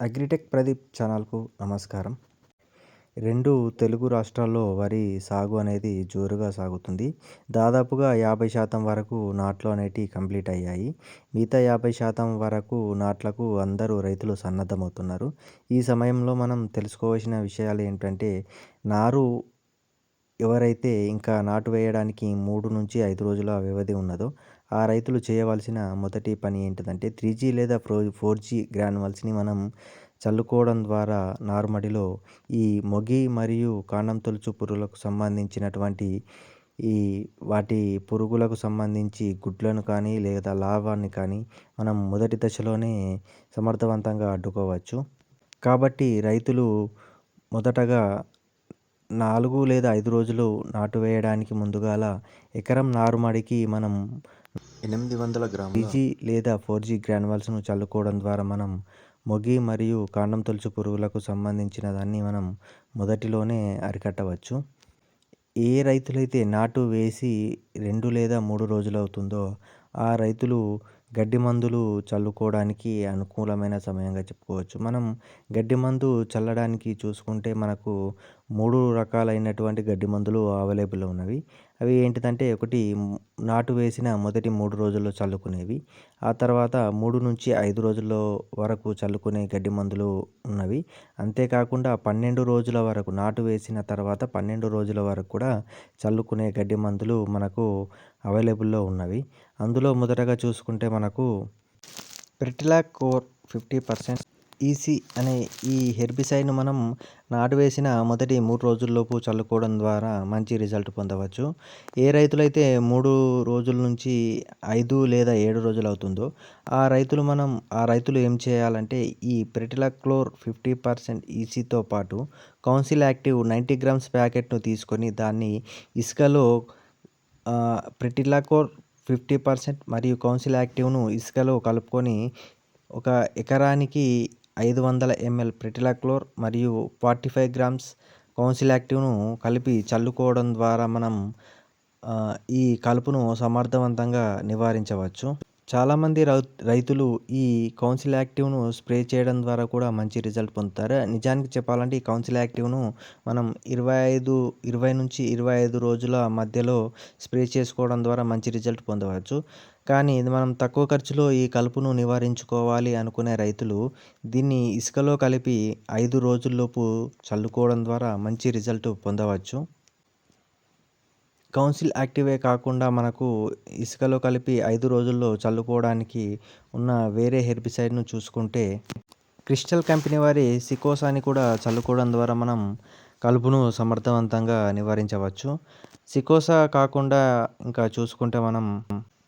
Agritech Pradeep ఛానల్‌కు నమస్కారం. 2 తెలుగు రాష్ట్రాల్లో వరి సాగు అనేది జోరుగా సాగుతుంది. దాదాపుగా 50% వరకు నాట్లు అనేటివి కంప్లీట్ అయ్యాయి. మిగతా 50% వరకు నాట్లకు అందరూ రైతులు సన్నద్ధమవుతున్నారు. ఈ సమయంలో మనం తెలుసుకోవాల్సిన విషయాలు ఏంటంటే, నారు ఎవరైతే ఇంకా నాటు వేయడానికి 3-5 రోజుల వ్యవధి ఉన్నదో, ఆ రైతులు చేయవలసిన మొదటి పని ఏంటిదంటే 3జీ లేదా 4జీ గ్రాన్యువల్స్‌ని మనం చల్లుకోవడం ద్వారా నారుమడిలో ఈ మొగి మరియు కాండం తొలుచు పురుగులకు సంబంధించినటువంటి ఈ వాటి పురుగులకు సంబంధించి గుడ్లను కానీ లేదా లార్వాని కానీ మనం మొదటి దశలోనే సమర్థవంతంగా అడ్డుకోవచ్చు. కాబట్టి రైతులు మొదటగా 4 లేదా 5 రోజులు నాటు వేయడానికి ముందుగాల ఎకరం నారుమడికి మనం 800 గ్రాముల 3జీ లేదా 4జీ గ్రాన్యువల్స్‌ను చల్లుకోవడం ద్వారా మనం మొగి మరియు కాండం తొలుచు పురుగులకు సంబంధించిన దాన్ని మనం మొదటిలోనే అరికట్టవచ్చు. ఏ రైతులైతే నాటు వేసి 2 లేదా 3 రోజులవుతుందో ఆ రైతులు గడ్డి మందులు చల్లుకోవడానికి అనుకూలమైన సమయంగా చెప్పుకోవచ్చు. మనం గడ్డి మందు చల్లడానికి చూసుకుంటే మనకు 3 రకాలైనటువంటి గడ్డి మందులు అవైలబుల్‌లో ఉన్నవి. అవి ఏంటిదంటే ఒకటి నాటు వేసిన మొదటి 3 రోజుల్లో చల్లుకునేవి. ఆ తర్వాత 3-5 రోజుల్లో వరకు చల్లుకునే గడ్డి మందులు ఉన్నవి. అంతేకాకుండా 12 రోజుల వరకు నాటు వేసిన తర్వాత 12 రోజుల వరకు కూడా చల్లుకునే గడ్డి మందులు మనకు అవైలబుల్‌లో ఉన్నవి. అందులో మొదటగా చూసుకుంటే మనకు ప్రిటిలాకోర్ 50% ఈసీ అనే ఈ హెర్బిసైడ్‌ను మనం నాటు వేసిన మొదటి 3 రోజుల్లోపు చల్లుకోవడం ద్వారా మంచి రిజల్ట్ పొందవచ్చు. ఏ రైతులైతే 3 రోజుల నుంచి 5 లేదా 7 రోజులు అవుతుందో ఆ రైతులు ఏం చేయాలంటే ఈ ప్రిటిలాక్లోర్ 50% ఈసీతో పాటు కౌన్సిల్ యాక్టివ్ 90 గ్రామ్స్ ప్యాకెట్‌ను తీసుకొని దాన్ని ఇసుకలో ప్రిటిలాకోర్ 50% మరియు కౌన్సిల్ యాక్టివ్‌ను ఇసుకలో కలుపుకొని ఒక ఎకరానికి 500 ఎంఎల్ ప్రిటిలాక్లోర్ మరియు 45 గ్రామ్స్ కౌన్సిల్ యాక్టివ్‌ను కలిపి చల్లుకోవడం ద్వారా మనం ఈ కలుపును సమర్థవంతంగా నివారించవచ్చు. చాలామంది రైతులు ఈ కౌన్సిల్ యాక్టివ్‌ను స్ప్రే చేయడం ద్వారా కూడా మంచి రిజల్ట్ పొందుతారు. నిజానికి చెప్పాలంటే ఈ కౌన్సిల్ యాక్టివ్‌ను మనం 20-25 రోజుల మధ్యలో స్ప్రే చేసుకోవడం ద్వారా మంచి రిజల్ట్ పొందవచ్చు. కానీ ఇది మనం తక్కువ ఖర్చులో ఈ కలుపును నివారించుకోవాలి అనుకునే రైతులు దీన్ని ఇసుకలో కలిపి 5 రోజుల్లోపు చల్లుకోవడం ద్వారా మంచి రిజల్ట్ పొందవచ్చు. కౌన్సిల్ యాక్టివే కాకుండా మనకు ఇసుకలో కలిపి 5 రోజుల్లో చల్లుకోవడానికి ఉన్న వేరే హెర్బిసైడ్‌ను చూసుకుంటే క్రిస్టల్ కంపెనీ వారి సికోసాని కూడా చల్లుకోవడం ద్వారా మనం కలుపును సమర్థవంతంగా నివారించవచ్చు. సికోసా కాకుండా ఇంకా చూసుకుంటే మనం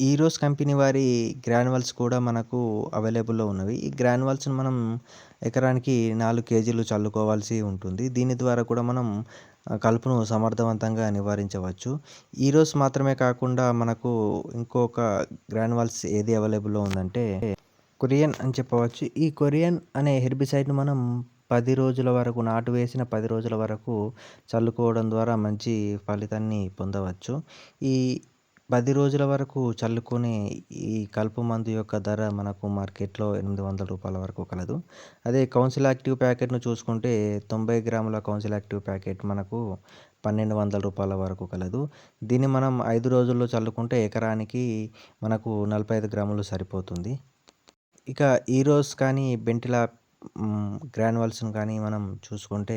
ఈరోస్ కంపెనీ వారి గ్రాన్యువల్స్ కూడా మనకు అవైలబుల్‌లో ఉన్నవి. ఈ గ్రాన్యువల్స్‌ని మనం ఎకరానికి 4 కేజీలు చల్లుకోవాల్సి ఉంటుంది. దీని ద్వారా కూడా మనం కలుపును సమర్థవంతంగా నివారించవచ్చు. ఈరోస్ మాత్రమే కాకుండా మనకు ఇంకొక గ్రాన్యువల్స్ ఏది అవైలబుల్‌లో ఉందంటే కొరియన్ అని చెప్పవచ్చు. ఈ కొరియన్ అనే హెర్బిసైడ్‌ను మనం 10 రోజుల వరకు నాటు వేసిన 10 రోజుల వరకు చల్లుకోవడం ద్వారా మంచి ఫలితాన్ని పొందవచ్చు. ఈ 10 రోజుల వరకు చల్లుకునే ఈ కలుపు మందు యొక్క ధర మనకు మార్కెట్‌లో రూ. 800 వరకు కలదు. అదే కౌన్సిల్ యాక్టివ్ ప్యాకెట్‌ను చూసుకుంటే 90 గ్రాముల కౌన్సిల్ యాక్టివ్ ప్యాకెట్ మనకు రూ. 1200 వరకు కలదు. దీన్ని మనం 5 రోజుల్లో చల్లుకుంటే ఎకరానికి మనకు 45 గ్రాములు సరిపోతుంది. ఇక ఈరోస్ కానీ బెంటిలా గ్రాన్యువల్స్‌ను కానీ మనం చూసుకుంటే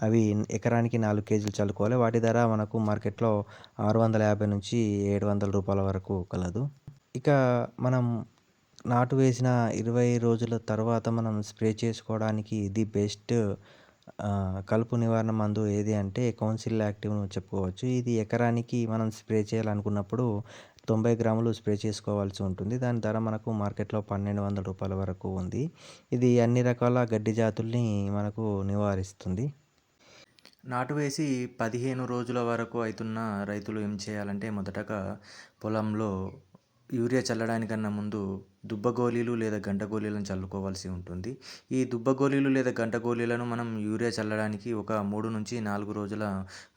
అవి ఎకరానికి 4 కేజీలు చల్లుకోవాలి. వాటి ధర మనకు మార్కెట్‌లో రూ. 650-700 వరకు కలదు. ఇక మనం నాటు వేసిన 20 రోజుల తర్వాత మనం స్ప్రే చేసుకోవడానికి ది బెస్ట్ కలుపు నివారణ మందు ఏది అంటే కౌన్సిల్ యాక్టివ్‌ను చెప్పుకోవచ్చు. ఇది ఎకరానికి మనం స్ప్రే చేయాలనుకున్నప్పుడు 90 గ్రాములు స్ప్రే చేసుకోవాల్సి ఉంటుంది. దాని ధర మనకు మార్కెట్‌లో రూ. 1200 వరకు ఉంది. ఇది అన్ని రకాల గడ్డి జాతుల్ని మనకు నివారిస్తుంది. నాటు వేసి 15 రోజుల వరకు అవుతున్న రైతులు ఏం చేయాలంటే మొదటగా పొలంలో యూరియా చల్లడానికన్నా ముందు దుబ్బ గోళీలు లేదా గంట గోళీలను చల్లుకోవాల్సి ఉంటుంది. ఈ దుబ్బ గోళీలు లేదా గంట గోళీలను మనం యూరియా చల్లడానికి ఒక 3-4 రోజుల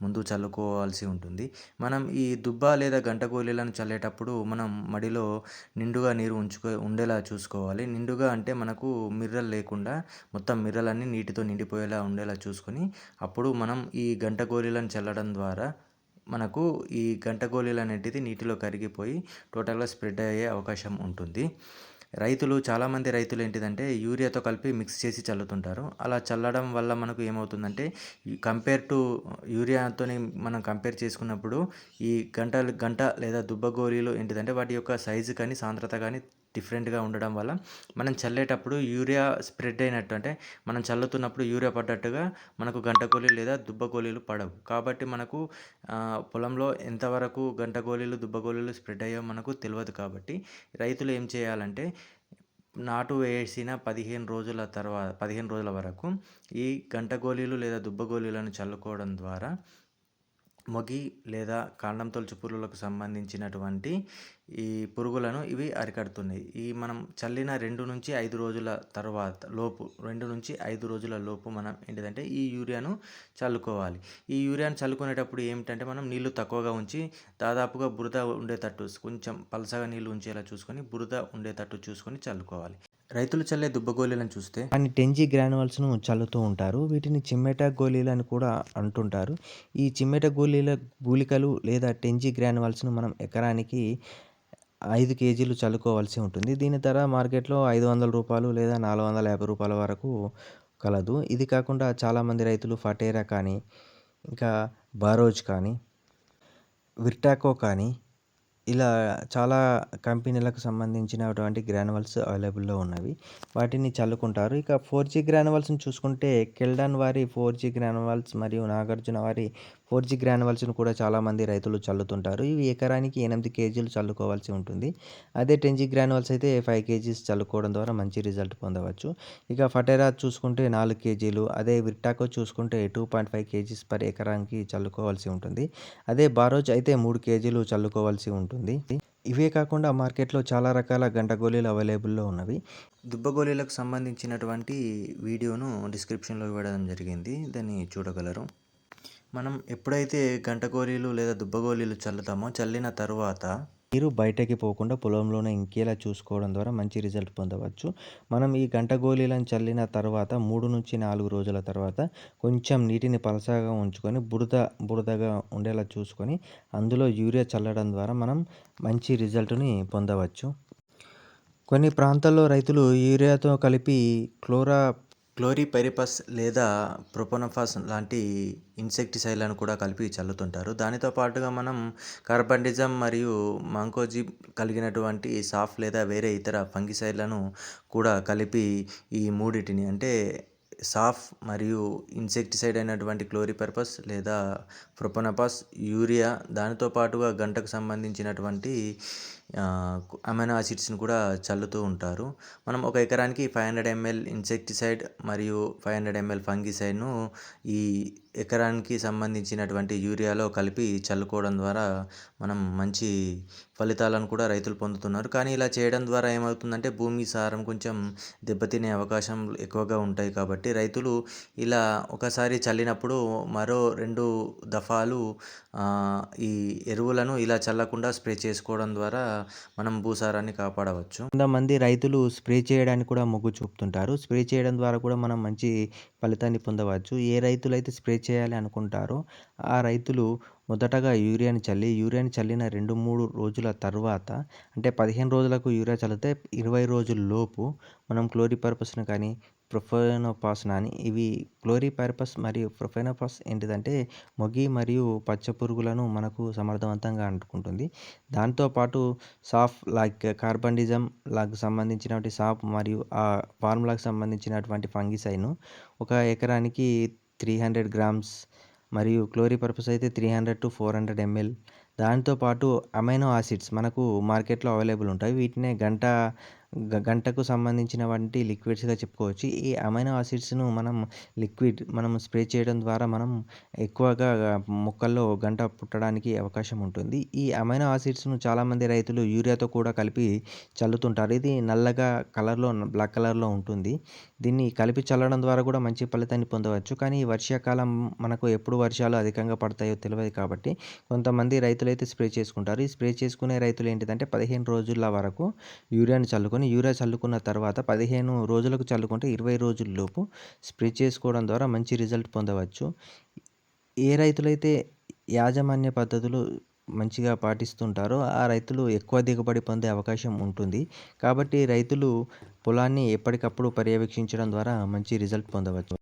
ముందు చల్లుకోవాల్సి ఉంటుంది. మనం ఈ దుబ్బ లేదా గంట గోళీలను చల్లేటప్పుడు మనం మడిలో నిండుగా నీరు ఉండేలా చూసుకోవాలి. నిండుగా అంటే మనకు మిర్రలు లేకుండా మొత్తం మిర్రలన్నీ నీటితో నిండిపోయేలా ఉండేలా చూసుకొని అప్పుడు మనం ఈ గంట గోళీలను చల్లడం ద్వారా మనకు ఈ గంట గోళీలు అనేటిది నీటిలో కరిగిపోయి టోటల్గా స్ప్రెడ్ అయ్యే అవకాశం ఉంటుంది. చాలామంది రైతులు ఏంటిదంటే యూరియాతో కలిపి మిక్స్ చేసి చల్లుతుంటారు. అలా చల్లడం వల్ల మనకు ఏమవుతుందంటే కంపేర్ టు యూరియాతోని మనం కంపేర్ చేసుకున్నప్పుడు ఈ గంట లేదా దుబ్బ గోళీలు ఏంటిదంటే వాటి యొక్క సైజు కానీ సాంద్రత కానీ డిఫరెంట్గా ఉండడం వల్ల మనం చల్లేటప్పుడు యూరియా స్ప్రెడ్ అయినట్టు అంటే మనం చల్లుతున్నప్పుడు యూరియా పడ్డట్టుగా మనకు గంట గోళీలు లేదా దుబ్బ గోళీలు పడవు. కాబట్టి మనకు పొలంలో ఎంతవరకు గంట గోళీలు దుబ్బ గోళీలు స్ప్రెడ్ అయ్యో మనకు తెలియదు. కాబట్టి రైతులు ఏం చేయాలంటే నాటు వేసిన 15 రోజుల వరకు ఈ గంట గోళీలు లేదా దుబ్బ గోళీలను చల్లుకోవడం ద్వారా మొగి లేదా కాండం తొలుచు పురుగులకు సంబంధించినటువంటి ఈ పురుగులను ఇవి అరికడుతున్నాయి. ఈ మనం చల్లిన 2-5 రోజుల తర్వాత 2-5 రోజుల లోపు మనం ఏంటిదంటే ఈ యూరియాను చల్లుకోవాలి. ఈ యూరియాను చల్లుకునేటప్పుడు ఏమిటంటే మనం నీళ్లు తక్కువగా ఉంచి దాదాపుగా బురద ఉండేటట్టు కొంచెం పలసగా నీళ్లు ఉంచేలా చూసుకొని బురద ఉండేటట్టు చూసుకొని చల్లుకోవాలి. రైతులు చల్లే దుబ్బ గోళీలను చూస్తే కొన్ని 10G గ్రాన్యువల్స్‌ను చల్లుతూ ఉంటారు. వీటిని చిమ్మెట గోళీలని కూడా అంటుంటారు. ఈ చిమ్మెట గుళికలు లేదా 10G గ్రాన్యువల్స్‌ను మనం ఎకరానికి 5 కేజీలు చల్లుకోవాల్సి ఉంటుంది. దీని ధర మార్కెట్‌లో రూ. 500 లేదా రూ. 450 వరకు కలదు. ఇది కాకుండా చాలామంది రైతులు ఫటేరా కానీ, ఇంకా బారోజ్ కానీ, విర్టాకో కానీ ఇలా చాలా కంపెనీలకు సంబంధించినటువంటి గ్రాన్యువల్స్ అవైలబుల్‌లో ఉన్నవి. వాటిని చల్లుకుంటారు. ఇక 4G గ్రాన్యువల్స్‌ని చూసుకుంటే కెల్డాన్ వారి 4G గ్రాన్యువల్స్ మరియు నాగార్జున వారి 4G గ్రాన్యువల్స్‌ను కూడా చాలామంది రైతులు చల్లుతుంటారు. ఇవి ఎకరానికి 8 కేజీలు చల్లుకోవాల్సి ఉంటుంది. అదే 10G గ్రాన్యువల్స్ అయితే 5 కేజీస్ చల్లుకోవడం ద్వారా మంచి రిజల్ట్ పొందవచ్చు. ఇక ఫటేరా చూసుకుంటే 4 కేజీలు, అదే విర్టాకో చూసుకుంటే 2.5 కేజీస్ పర్ ఎకరానికి చల్లుకోవాల్సి ఉంటుంది. అదే బారోజ్ అయితే 3 కేజీలు చల్లుకోవాల్సి ఉంటుంది. ఇవే కాకుండా మార్కెట్‌లో చాలా రకాల గంట గోళీలు అవైలబుల్‌లో ఉన్నవి. దుబ్బ గోళీలకు సంబంధించినటువంటి వీడియోను డిస్క్రిప్షన్‌లో ఇవ్వడం జరిగింది. దాన్ని చూడగలరు. మనం ఎప్పుడైతే గంట గోళీలు లేదా దుబ్బ గోళీలు చల్లుతామో చల్లిన తరువాత నీరు బయటకి పోకుండా పొలంలోనే ఇంకేలా చూసుకోవడం ద్వారా మంచి రిజల్ట్ పొందవచ్చు. మనం ఈ గంట గోళీలను చల్లిన తర్వాత 3-4 రోజుల తర్వాత కొంచెం నీటిని పలచగా ఉంచుకొని బురదగా ఉండేలా చూసుకొని అందులో యూరియా చల్లడం ద్వారా మనం మంచి రిజల్ట్‌ని పొందవచ్చు. కొన్ని ప్రాంతాల్లో రైతులు యూరియాతో కలిపి క్లోరిపైరిపస్ లేదా ప్రొపనోఫాస్ లాంటి ఇన్సెక్టిసైడ్లను కూడా కలిపి చల్లుతుంటారు. దానితో పాటుగా మనం కార్బండిజం మరియు మాంకోజిబ్ కలిగినటువంటి సాఫ్ లేదా వేరే ఇతర ఫంగిసైడ్లను కూడా కలిపి ఈ మూడిటిని అంటే సాఫ్ మరియు ఇన్సెక్టిసైడ్ అయినటువంటి క్లోరిపైరిపస్ లేదా ప్రొపనోఫాస్, యూరియా దానితో పాటుగా గంటకు సంబంధించినటువంటి అమైనో యాసిడ్స్‌ని కూడా చల్లుతూ ఉంటారు. మనం ఒక ఎకరానికి 500 ml ఇన్సెక్టిసైడ్ మరియు 500 ml ఫంగిసైడ్‌ను ఈ ఎకరానికి సంబంధించినటువంటి యూరియాలో కలిపి చల్లుకోవడం ద్వారా మనం మంచి ఫలితాలను కూడా రైతులు పొందుతున్నారు. కానీ ఇలా చేయడం ద్వారా ఏమవుతుందంటే భూమి సారం కొంచెం దెబ్బతినే అవకాశం ఎక్కువగా ఉంటాయి. కాబట్టి రైతులు ఇలా ఒకసారి చల్లినప్పుడు మరో 2 దఫాలు ఈ ఎరువులను ఇలా చల్లకుండా స్ప్రే చేసుకోవడం ద్వారా మనం భూసారాన్ని కాపాడవచ్చు. కొంతమంది రైతులు స్ప్రే చేయడానికి కూడా మొగ్గు చూపుతుంటారు. స్ప్రే చేయడం ద్వారా కూడా మనం మంచి ఫలితాన్ని పొందవచ్చు. ఏ రైతులైతే స్ప్రే చేయాలి అనుకుంటారో ఆ రైతులు మొదటగా యూరియాని చల్లిన 2-3 రోజుల తర్వాత అంటే 15 రోజులకు యూరియా చల్లితే 20 రోజుల్లోపు మనం క్లోరిపైరిపస్‌ను కానీ, ప్రొఫెనోఫాస్‌ని అని ఇవి క్లోరిపైరిపస్ మరియు ప్రొఫెనోఫాస్ ఏంటిదంటే మొగి మరియు పచ్చ పురుగులను మనకు సమర్థవంతంగా అంటుకుంటుంది. దాంతో పాటు సాఫ్ లైక్ కార్బండిజం సంబంధించినటువంటి సాఫ్ మరియు ఆ ఫార్ములాకి సంబంధించినటువంటి ఫంగిసైడ్‌ను ఒక ఎకరానికి 300 గ్రామ్స్ మరియు క్లోరిపైరిపస్ అయితే 300-400 ml. దాంతో పాటు అమైనో యాసిడ్స్ మనకు మార్కెట్‌లో అవైలబుల్ ఉంటాయి. వీటినే గంటకు సంబంధించిన వంటి లిక్విడ్స్‌గా చెప్పుకోవచ్చు. ఈ అమైనో యాసిడ్స్‌ను మనం స్ప్రే చేయడం ద్వారా మనం ఎక్కువగా మొక్కల్లో గంట పుట్టడానికి అవకాశం ఉంటుంది. ఈ అమైనో యాసిడ్స్‌ను చాలామంది రైతులు యూరియాతో కూడా కలిపి చల్లుతుంటారు. ఇది నల్లగా బ్లాక్ కలర్‌లో ఉంటుంది. దీన్ని కలిపి చల్లడం ద్వారా కూడా మంచి ఫలితాన్ని పొందవచ్చు. కానీ ఈ వర్షాకాలం మనకు ఎప్పుడు వర్షాలు అధికంగా పడతాయో తెలవదు కాబట్టి కొంతమంది రైతులైతే స్ప్రే చేసుకుంటారు. ఈ స్ప్రే చేసుకునే రైతులు ఏంటిదంటే 15 రోజుల వరకు యూరియా చల్లుకున్న తర్వాత 15 రోజులకు చల్లుకుంటే 20 రోజుల్లోపు స్ప్రే చేసుకోవడం ద్వారా మంచి రిజల్ట్ పొందవచ్చు. ఏ రైతులైతే యాజమాన్య పద్ధతులు మంచిగా పాటిస్తుంటారో ఆ రైతులు ఎక్కువ దిగుబడి పొందే అవకాశం ఉంటుంది. కాబట్టి రైతులు పొలాన్ని ఎప్పటికప్పుడు పర్యవేక్షించడం ద్వారా మంచి రిజల్ట్ పొందవచ్చు.